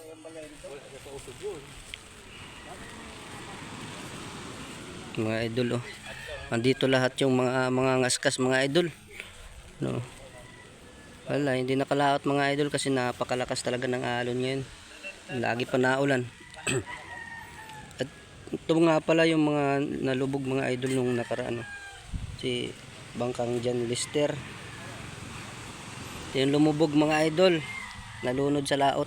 Mga idol, oh. Andito lahat yung mga ngaskas, mga idol. No. Wala, hindi nakalaot mga idol kasi napakalakas talaga ng alon ngayon. Lagi pa naulan. At ito nga pala yung mga nalubog mga idol nung nakaraan. Si Bangkang John Lister. Ito yung lumubog mga idol. Nalunod sa laot.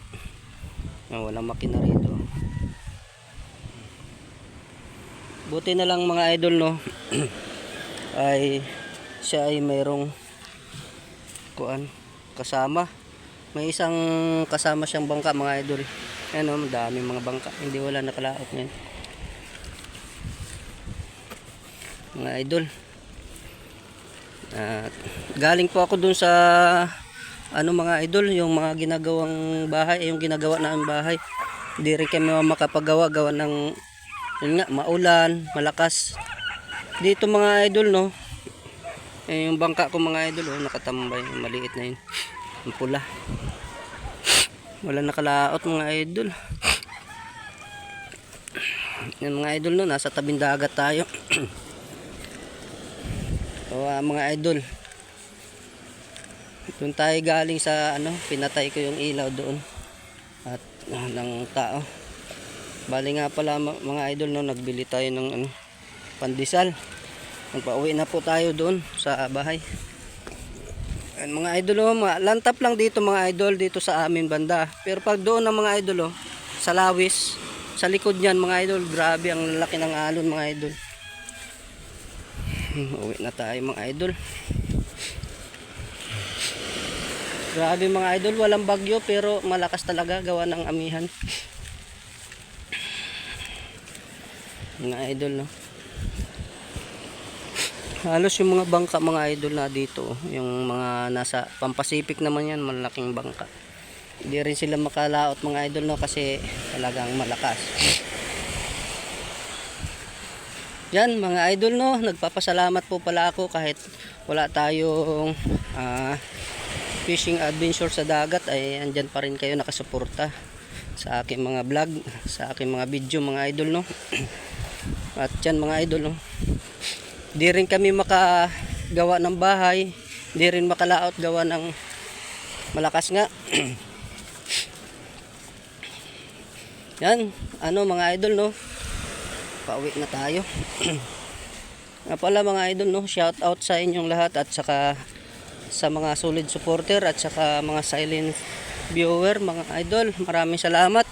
Walang makina rito. Buti na lang mga idol, no. Ay siya ay mayroong kasama. May isang kasama siyang bangka mga idol. Ano, madami mga bangka. Hindi wala nakalaot ngayon. Mga idol. Galing po ako dun sa mga idol, yung mga ginagawang bahay, yung ginagawa namin bahay. Hindi rin kami makapagawa gawa ng yun nga, maulan, malakas. Dito mga idol, no. Yung bangka ko mga idol, oh, nakatambay, maliit na yun. Yung pula. Wala nakalaot mga idol. Yan mga idol, no, nasa tabing dagat tayo. So, mga idol. Doon tayo galing sa pinatay ko yung ilaw doon. At ng tao. Bali nga pala mga idol, no, nagbili tayo ng pandesal. Magpauwi na po tayo doon sa bahay. And mga idol, oh, lantap lang dito mga idol, dito sa amin banda. Pero pag doon ng mga idol, oh, sa Lawis, sa likod niyan mga idol, grabe ang lalaki ng alon mga idol. Uwi na tayo mga idol. Grabe mga idol, walang bagyo pero malakas talaga gawa ng amihan. Mga idol, no. Halos yung mga bangka mga idol na dito, yung mga nasa Pampasipik naman yan, malaking bangka. Hindi rin sila makalaot mga idol, no, kasi talagang malakas. Yan mga idol, no, nagpapasalamat po pala ako kahit wala tayong fishing adventure sa dagat, ay andyan pa rin kayo nakasuporta sa aking mga vlog, sa aking mga video mga idol, no. At yan mga idol, no, di rin kami makagawa ng bahay, di rin makalaot gawa ng malakas nga. Yan, mga idol, no, pauwi na tayo. Nga pala mga idol, no, shout out sa inyong lahat at saka sa mga solid supporter at saka mga silent viewer mga idol, maraming salamat.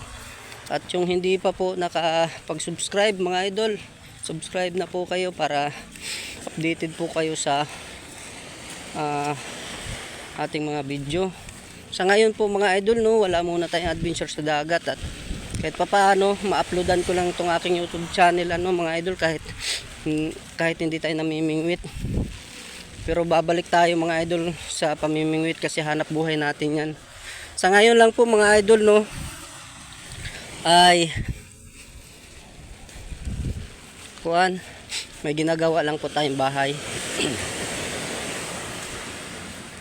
At yung hindi pa po nakapag-subscribe mga idol, subscribe na po kayo para updated po kayo sa ating mga video. Sa ngayon po mga idol, no, wala muna tayong adventure sa dagat at kahit pa paano ma-uploadan ko lang itong aking YouTube channel mga idol, kahit hindi tayo namimingwit. Pero babalik tayo mga idol sa pamimingwit kasi hanap buhay natin yan. Sa ngayon lang po mga idol, no, ay may ginagawa lang po tayong bahay.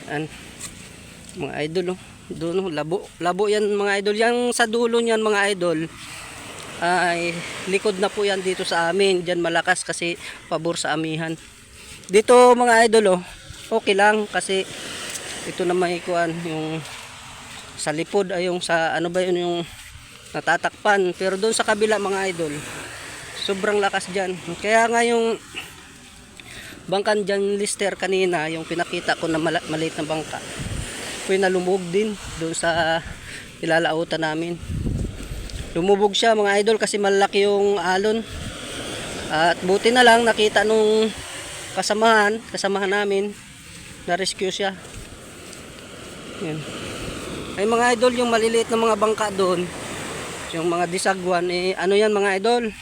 Yan mga idol, no, doon, labo yan mga idol. Yang sa dulo niyan mga idol ay likod na po yan dito sa amin. Diyan malakas kasi pabor sa amihan. Dito mga idol, oh, okay lang kasi ito na may yung sa lipod ay yung sa yung natatakpan. Pero doon sa kabila mga idol, sobrang lakas dyan. Kaya nga yung Bangkang John Lister kanina, yung pinakita ko na maliit na bangka, lumubog din doon sa ilalautan namin. Lumubog siya mga idol kasi malaki yung alon. At buti na lang nakita nung kasamahan namin, na rescue siya. Yan. Ay mga idol, yung maliliit na mga bangka doon, yung mga disagwan, yan mga idol,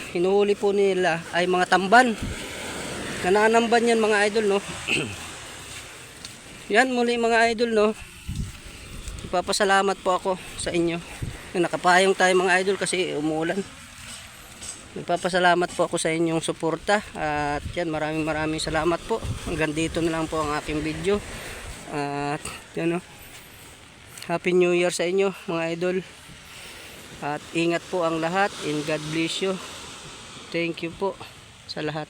hinuhuli po nila ay mga tamban. Nananamban yan mga idol, no. Yan muli mga idol, no, ipapasalamat po ako sa inyo. Nakapayong tayo mga idol kasi umuulan. Nagpapasalamat po ako sa inyong suporta. At yan, maraming salamat po. Hanggang dito na lang po ang aking video. At yan, no, Happy New Year sa inyo mga idol. At ingat po ang lahat and God bless you. Thank you po sa lahat.